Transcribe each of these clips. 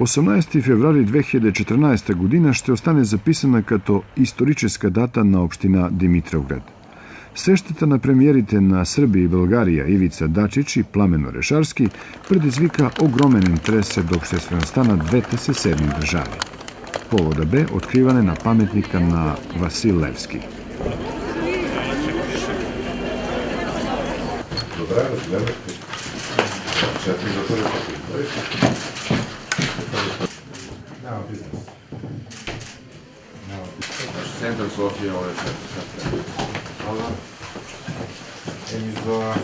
18. februari 2014. година ще остане записана като историческа дата на община Димитровград. Срещата на премиерите на Србия и България Ивица Дачич и Пламен Орешарски предизвика огромен интерес сред обществеността на двете съседни държави. Повода бе откриване на паметника на Васил Левски. Centar Sofija, ovo je sad. Hvala. Emizoa.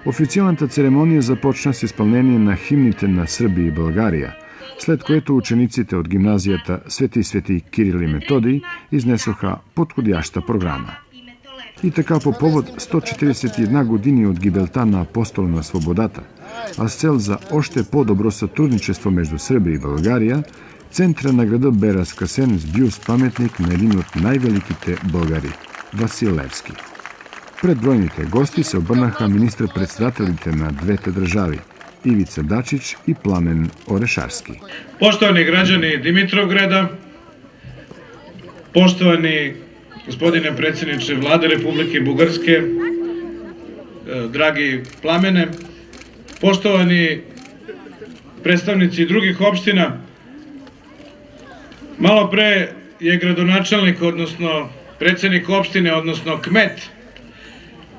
Официалната церемония започна с изпълнение на химните на Сърбия и България, след което учениците от гимназията Свети Кирил и Методий изнесоха подходяща програма. И така по повод 141 години от гибелта на апостола на свободата, а с цел за още по-добро сътрудничество между Сърбия и България, центъра на града бе разкрасен с бюст паметник на един от най-великите българи – Васил Левски. Пред бройните гости се обърнаха министър-председателите на двете държави Ивица Дачич и Пламен Орешарски. Poštovani građani Dimitrovgrada, poštovani gospodine predsjedniče Vlade Republike Bugarske, dragi Plamene, poštovani predstavnici drugih opština, malo pre je gradonačelnik, odnosno predsjednik opštine, odnosno kmet,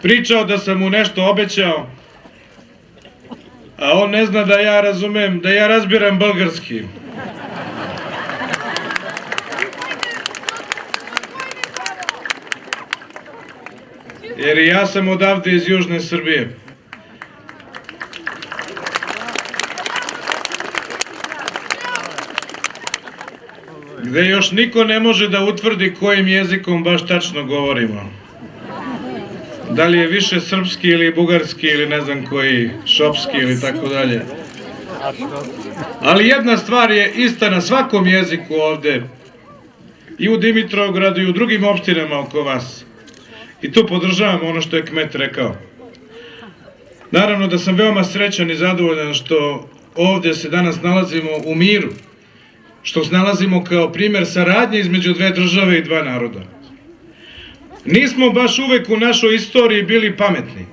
pričao da sam mu nešto obećao, a on ne zna da ja razumem, da ja razbiram bugarski. Jer i ja sam odavde iz Južne Srbije. Gde još niko ne može da utvrdi kojim jezikom baš tačno govorimo. Da li je više srpski ili bugarski ili ne znam koji, šopski ili tako dalje. Ali jedna stvar je ista na svakom jeziku ovde, i u Dimitrovgradu i u drugim opštinama oko vas. I tu podržavam ono što je kmet rekao. Naravno da sam veoma srećan i zadovoljan što ovde se danas nalazimo u miru, što se nalazimo kao primer saradnje između dve države i dva naroda. Nismo baš uvek u našoj istoriji bili pametni.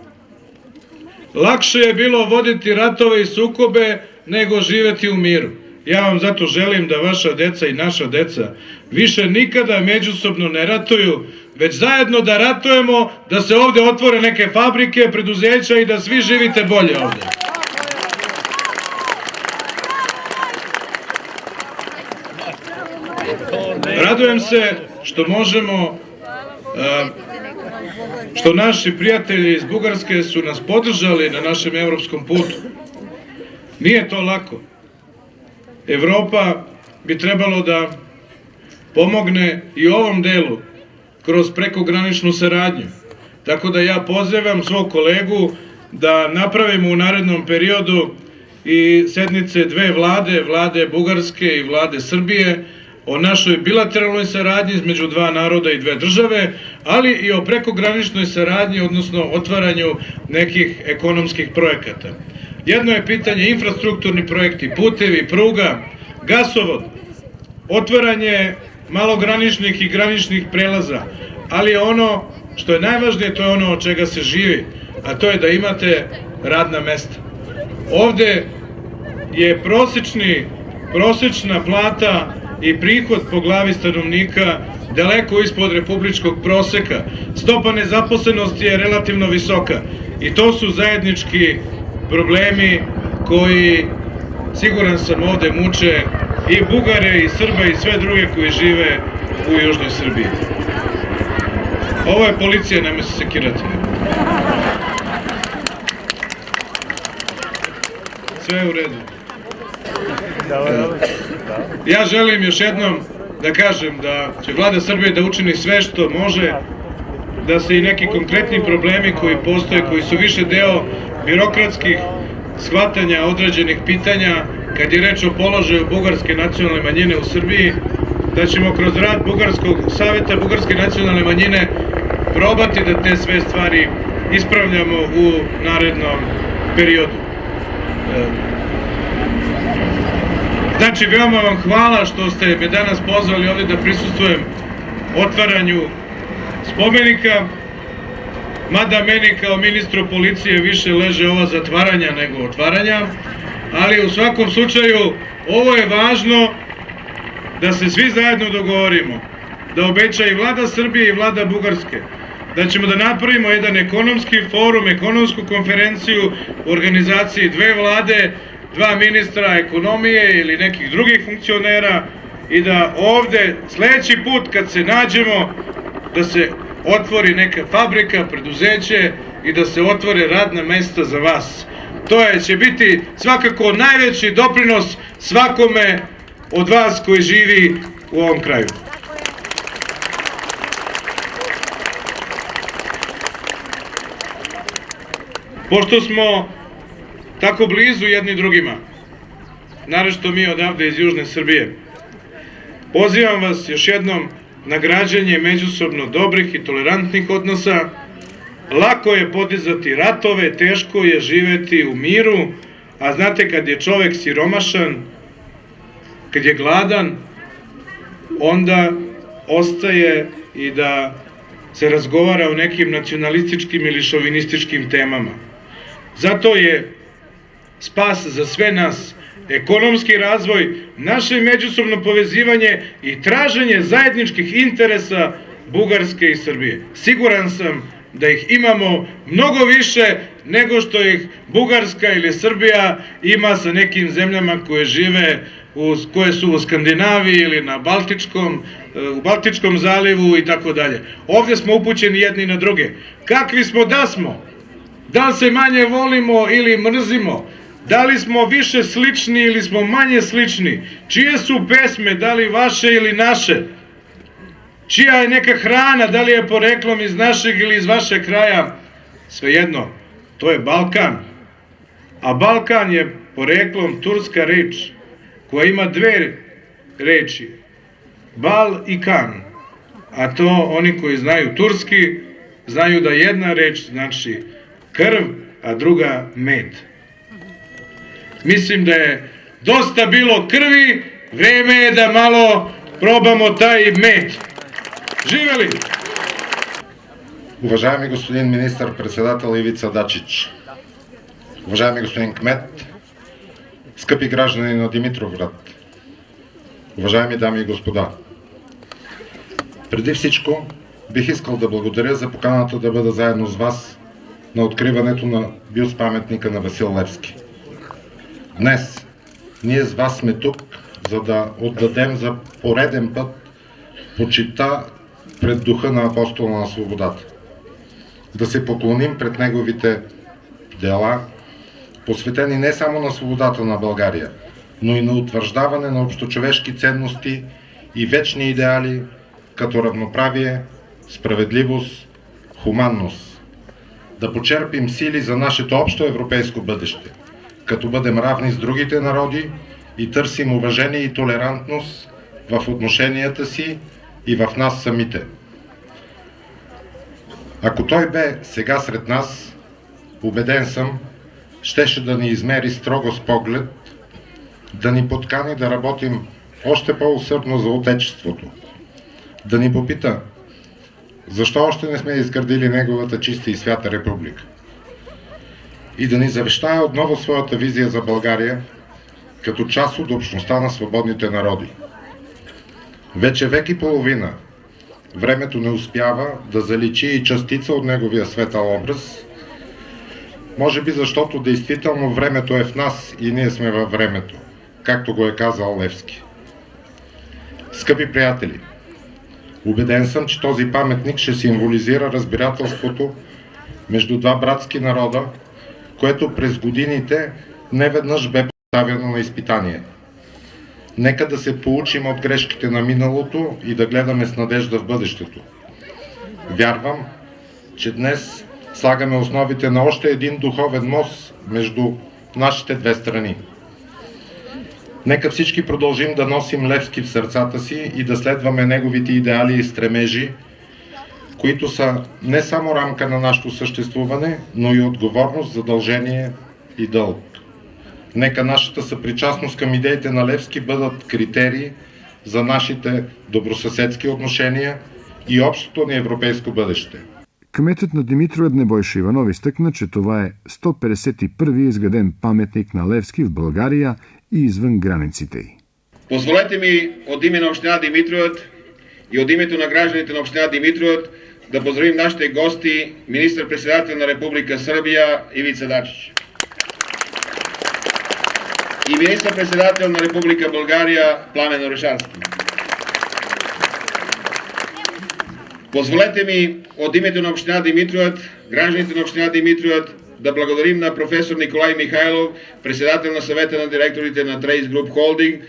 Lakše je bilo voditi ratove i sukobe nego živeti u miru. Ja vam zato želim da vaša deca i naša deca više nikada međusobno ne ratuju, već zajedno da ratujemo, da se ovde otvore neke fabrike, preduzeća i da svi živite bolje ovde. Radujem se što možemo, što naši prijatelji iz Bugarske su nas podržali na našem evropskom putu. Nije to lako. Evropa bi trebalo da pomogne i ovom delu kroz prekograničnu saradnju. Tako da ja pozivam svog kolegu da napravimo u narednom periodu i sednice dve vlade, vlade Bugarske i vlade Srbije, o našoj bilateralnoj saradnji između dva naroda i dve države, ali i o prekograničnoj saradnji, odnosno otvaranju nekih ekonomskih projekata. Jedno je pitanje infrastrukturni projekti, putevi, pruga, gasovod, otvaranje malograničnih i graničnih prelaza, ali ono što je najvažnije, to je ono od čega se živi, a to je da imate radna mesta. Ovde je prosečna plata i prihod po glavi stanovnika daleko ispod republičkog proseka. Stopa nezaposlenosti je relativno visoka i to su zajednički problemi koji, siguran sam, ovde muče i Bugare i Srba i sve druge koji žive u Južnoj Srbiji. Ovo je policija, nemoj se sekirati. sve je u redu. Ja želim još jednom da kažem da će Vlada Srbije da učini sve što može da se i neki konkretni problemi koji postoje, koji su više deo birokratskih shvatanja određenih pitanja, kad je reč o položaju bugarske nacionalne manjine u Srbiji, da ćemo kroz rad Bugarskog saveta Bugarske nacionalne manjine probati da te sve stvari ispravljamo u narednom periodu. Znači, veoma vam hvala što ste me danas pozvali ovdje da prisustvujem otvaranju spomenika, mada meni kao ministru policije više leže ova zatvaranja nego otvaranja, ali u svakom slučaju ovo je važno da se svi zajedno dogovorimo, da obeća i Vlada Srbije i Vlada Bugarske, da ćemo da napravimo jedan ekonomski forum, ekonomsku konferenciju u organizaciji dve vlade, dva ministra ekonomije ili nekih drugih funkcionera i da ovde sledeći put kad se nađemo da se otvori neka fabrika, preduzeće i da se otvore radna mesta za vas. To će biti svakako najveći doprinos svakome od vas koji živi u ovom kraju. Pošto smo tako blizu jedni drugima, naročito mi odavde iz Južne Srbije, pozivam vas još jednom na građenje međusobno dobrih i tolerantnih odnosa. Lako je podizati ratove, teško je živeti u miru, a znate kad je čovek siromašan, kad je gladan, onda ostaje i da se razgovara o nekim nacionalističkim ili šovinističkim temama. Zato je spas za sve nas ekonomski razvoj, naše međusobno povezivanje i traženje zajedničkih interesa Bugarske i Srbije. Siguran sam da ih imamo mnogo više nego što ih Bugarska ili Srbija ima sa nekim zemljama koje su u Skandinaviji ili u Baltičkom zalivu i tako dalje. Ovdje smo upućeni jedni na druge. Kakvi smo da smo? Da li se manje volimo ili mrzimo? Da li smo više slični ili smo manje slični? Čije su pesme, da li vaše ili naše? Čija je neka hrana, da li je poreklom iz našeg ili iz vašeg kraja? Svejedno, to je Balkan. A Balkan je poreklom turska reč, koja ima dve reči, Bal i Kan. A to oni koji znaju turski, znaju da jedna reč znači krv, a druga med. Mislim da je dosta bilo krvi, vreme je da malo probamo taj med. Živeli! Уважаеми господин министър-председател Ивица Дачич, уважаеми господин кмет, скъпи граждани на Димитровград, уважаеми дами и господа, преди всичко бих искал да благодаря за поканата да бъда заедно с вас на откриването на бюст-паметника на Васил Левски. Днес ние с вас сме тук, за да отдадем за пореден път почита пред духа на апостола на свободата. Да се поклоним пред неговите дела, посветени не само на свободата на България, но и на утвърждаване на общочовешки ценности и вечни идеали, като равноправие, справедливост, хуманност. Да почерпим сили за нашето общо европейско бъдеще, като бъдем равни с другите народи и търсим уважение и толерантност в отношенията си и в нас самите. Ако той бе сега сред нас, убеден съм, щеше да ни измери строго с поглед, да ни подкани да работим още по-усърдно за Отечеството, да ни попита защо още не сме изградили неговата чиста и свята република и да ни завещае отново своята визия за България като част от общността на свободните народи. Вече век и половина времето не успява да заличи и частица от неговия светъл образ, може би защото действително времето е в нас и ние сме във времето, както го е казал Левски. Скъпи приятели, убеден съм, че този паметник ще символизира разбирателството между два братски народа, което през годините неведнъж бе поставено на изпитание. Нека да се поучим от грешките на миналото и да гледаме с надежда в бъдещето. Вярвам, че днес слагаме основите на още един духовен мост между нашите две страни. Нека всички продължим да носим Левски в сърцата си и да следваме неговите идеали и стремежи, които са не само рамка на нашето съществуване, но и отговорност, задължение и дълг. Нека нашата съпричастност към идеите на Левски бъдат критерии за нашите добросъседски отношения и общото ни европейско бъдеще. Кметът на Димитровград Небойша Иванов изтъкна, че това е 151-ви изграден паметник на Левски в България и извън границите й. Позволете ми от име на община Димитровград и от името на гражданите на община Димитровград да поздравим нашите гости, министър-председател на Република Сърбия Ивица Дачич и министър-председател на Република България Пламен Орешарски. Позволете ми от името на община Димитровград, гражданите на община Димитровград да благодарим на професор Николай Михайлов, председател на съвета на директорите на Trace Group Holding,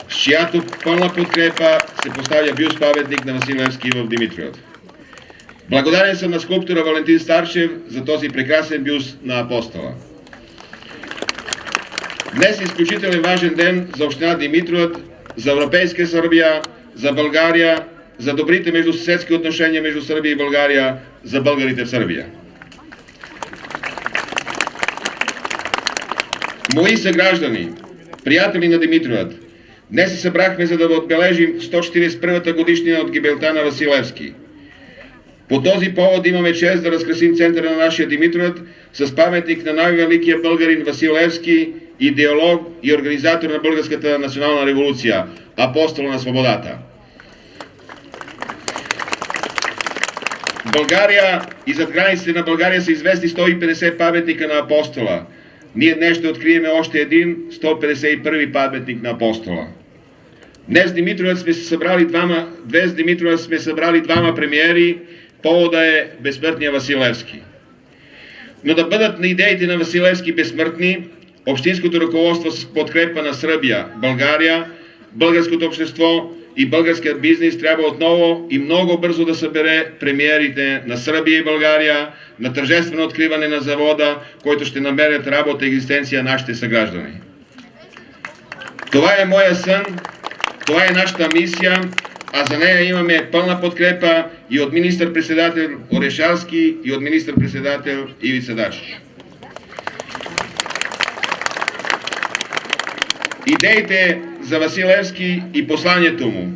с чиято пълна подкрепа се поставя бюст паметник на Васил Левски в Димитровград. Благодарен съм на скулптора Валентин Старчев за този прекрасен бюст на апостола. Днес е изключително важен ден за община Димитровград, за европейска Сърбия, за България, за добрите междусъседски отношения между Сърбия и България, за българите в Сърбия. Мои съграждани, приятели на Димитровград, днес се събрахме, за да отбележим 141-та годишнина от гибелта на Васил Левски. По този повод имаме чест да разкрасим центъра на нашия Димитровград с паметник на най-великия българин Васил Левски, идеолог и организатор на Българската национална революция, апостол на свободата. България и зад границите на България са известни 150 паметника на апостола. Ние днес ще открием още един 151 паметник на апостола. Днес в Димитровград сме събрали двама премиери, повода е безсмъртния Васил Левски. Но да бъдат на идеите на Васил Левски безсмъртни, общинското ръководство с подкрепа на Сърбия, България, българското общество и българският бизнес трябва отново и много бързо да събере премиерите на Сърбия и България на тържествено откриване на завода, който ще намерят работа и екзистенция на нашите съграждани. Това е моя сън, това е нашата мисия, а за нея имаме пълна подкрепа и от министър-председател Орешарски и от министър-председател Ивица Дачич. Идеите за Васил Левски и посланието му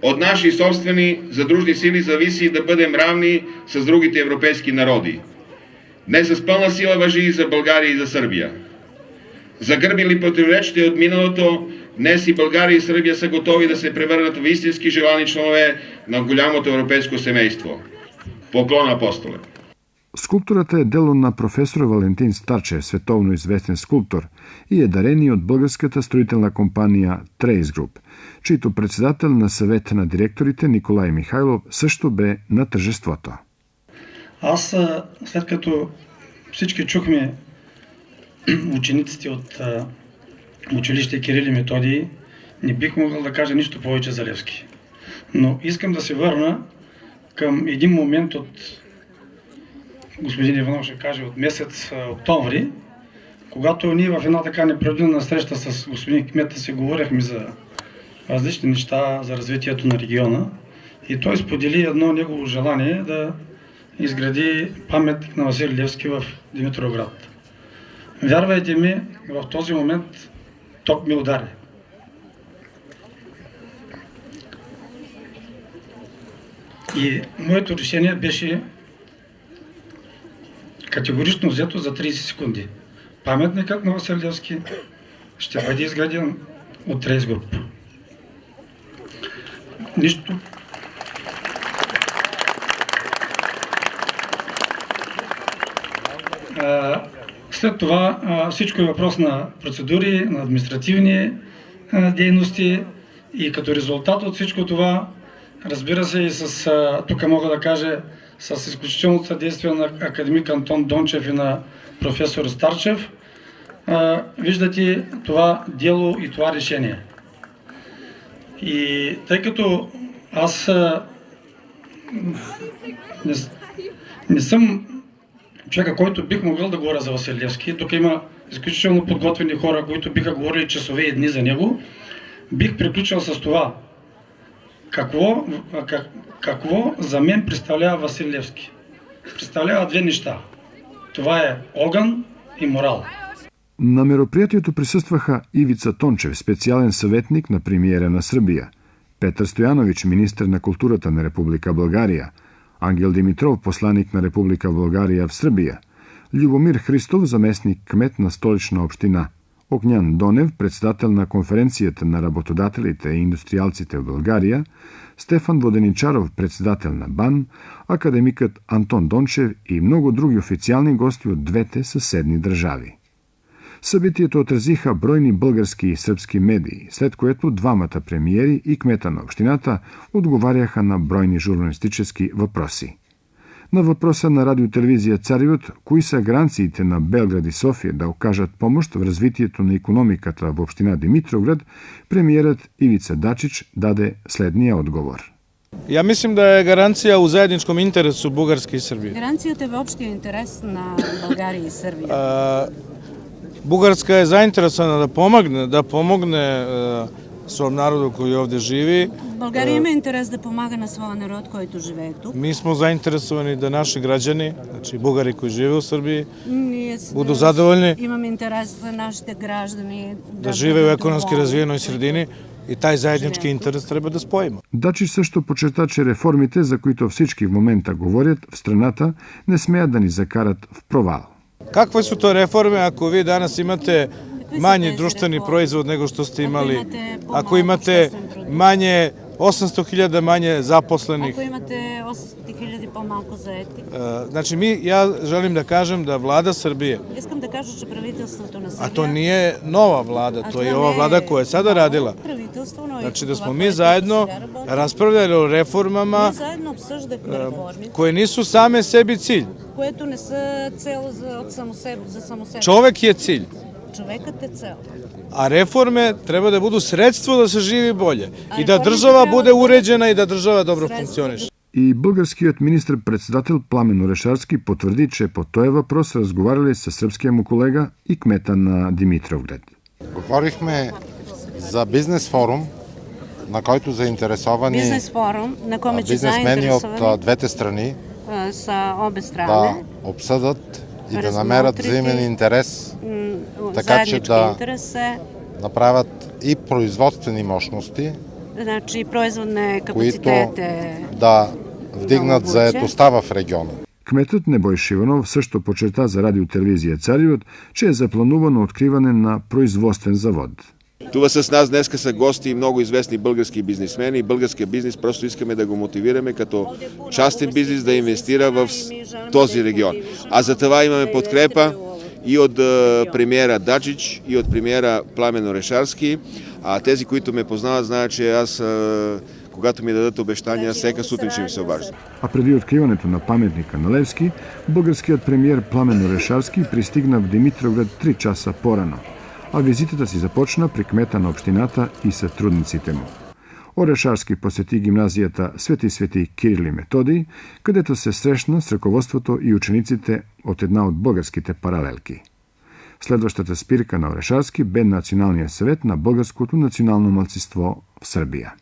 от наши собствени задружни сили зависи да бъдем равни с другите европейски народи. Днес с пълна сила важи и за България и за Сърбия. Загърбили противоречите от миналото, днес и България и Сърбия са готови да се превърнат в истински желани членове на голямото европейско семейство. Поклон, апостоле! Скулптурата е дело на професора Валентин Старчев, световно известен скулптор, и е дарение от българската строителна компания Trace Group, чийто председател на съвета на директорите Николай Михайлов също бе на тържеството. Аз, след като всички чухме учениците от училище Кирил и Методий, не бих могъл да кажа нищо повече за Левски. Но искам да се върна към един момент от господин Иванов ще каже от месец октомври, когато ние в една така непредвидена среща с господин кмета си говорихме за различни неща за развитието на региона и той сподели едно негово желание да изгради паметник на Васил Левски в Димитровград. Вярвайте ми, в този момент ток ми удари. И моето решение беше категорично взето за 30 секунди. Паметникът на Васил Левски ще бъде изграден от Trace Group. Нищо. След това всичко е въпрос на процедури, на административни дейности и като резултат от всичко това, разбира се и с, тук мога да кажа, с изключителното съдействие на академик Антон Дончев и на професор Старчев, виждате това дело и това решение. И тъй като аз не съм човека, който бих могъл да говоря за Васил Левски, тук има изключително подготвени хора, които биха говорили часове и дни за него, бих приключил с това. Какво за мен представлява Васил Левски? Представлява две неща. Това е огън и морал. На мероприятието присъстваха Ивица Тончев, специален съветник на премиера на Србия, Петър Стоянович, министър на културата на Република България, Ангел Димитров, посланик на Република България в Србия, Любомир Христов, заместник кмет на столична община, Огнян Донев, председател на конференцията на работодателите и индустриалците в България, Стефан Воденичаров, председател на БАН, академикът Антон Дончев и много други официални гости от двете съседни държави. Събитието отразиха бройни български и сръбски медии, след което двамата премиери и кмета на общината отговаряха на бройни журналистически въпроси. На въпроса на радиотелевизия Царевът, кои са гаранциите на Белград и София да окажат помощ в развитието на икономиката в община Димитровград, премиерът Ивица Дачич даде следния отговор. Ja mislim da je garancija u zajedničkom interesu Bugarske i Srbije. Гаранцията е в общия интерес на България и Сърбия. Bugarska je zainteresovana da pomogne svom narodu koji ovdje živi. България има интерес да помага на своя народ, който живее тук. Mi smo zainteresovani da naši građani, znači Bugari koji žive u Srbiji, Ние budu zadovoljni, имаме интерес за нашите граждани da žive u ekonomski razvijenoj sredini и taj zajednički интерес treba да споим. Дачич също подчерта, че реформите, за които всички в момента говорят в страната, не смеят да ни закарат в провал. Какve su to reforme ako vi danas imate manji društveni proizvod nego što ste imali, ako imate manje 800.000 manje zaposlenih? Ако имате 800.000 по-малко заети. Znači ja želim da kažem da vlada Srbije, Искам да кажа, че правителството на a Сърбия, to nije nova vlada, to je ova vlada koja je sada radila. правителство, но и Znači da това, smo mi което zajedno сега работи. raspravljali o reformama Ние заедно обсъждахме реформи, koje nisu same sebi cilj. което не са цел за само себе. Čovek je cilj, Човекът е цел. a reforme treba da budu sredstvo da se živi bolje i da država bude uređena i da država dobro funkcioniše. И българският министр-председател Пламен Орешарски потвърди, че по този въпрос разговаряли с сръбския му колега и кмета на Димитровград. Говорихме за бизнес форум, на който заинтересовани Бизнес форум, на който бизнесмени от двете страни са обе страни да обсъдат и да намерят взаимен интерес, така че да направят и производствени мощности, значи производния които капацитет е да вдигнат заетостта в региона. Кметът Небой Шиванов също подчерта за радиотелевизия Царевът, че е запланувано откриване на производствен завод. Това с нас днеска са гости и много известни български бизнесмени и българския бизнес просто искаме да го мотивираме като частен бизнес да инвестира в този регион. А за това имаме подкрепа и от премиера Дачич, и от премиера Пламен Орешарски. А тези, които ме познават, знаят, че аз, когато ми дадат обещания, всека сутрин ще ми се обаждам. А преди откриването на паметника на Левски, българският премиер Пламен Орешарски пристигна в Димитровград 3 часа по-рано, а визитата си започна при кмета на общината и сътрудниците му. Орешарски посети гимназията Свети Кирил и Методий, където се срещна с ръководството и учениците от една от българските паралелки. Следващата спирка на Орешарски бе Националния съвет на българското национално малцинство в Сърбия.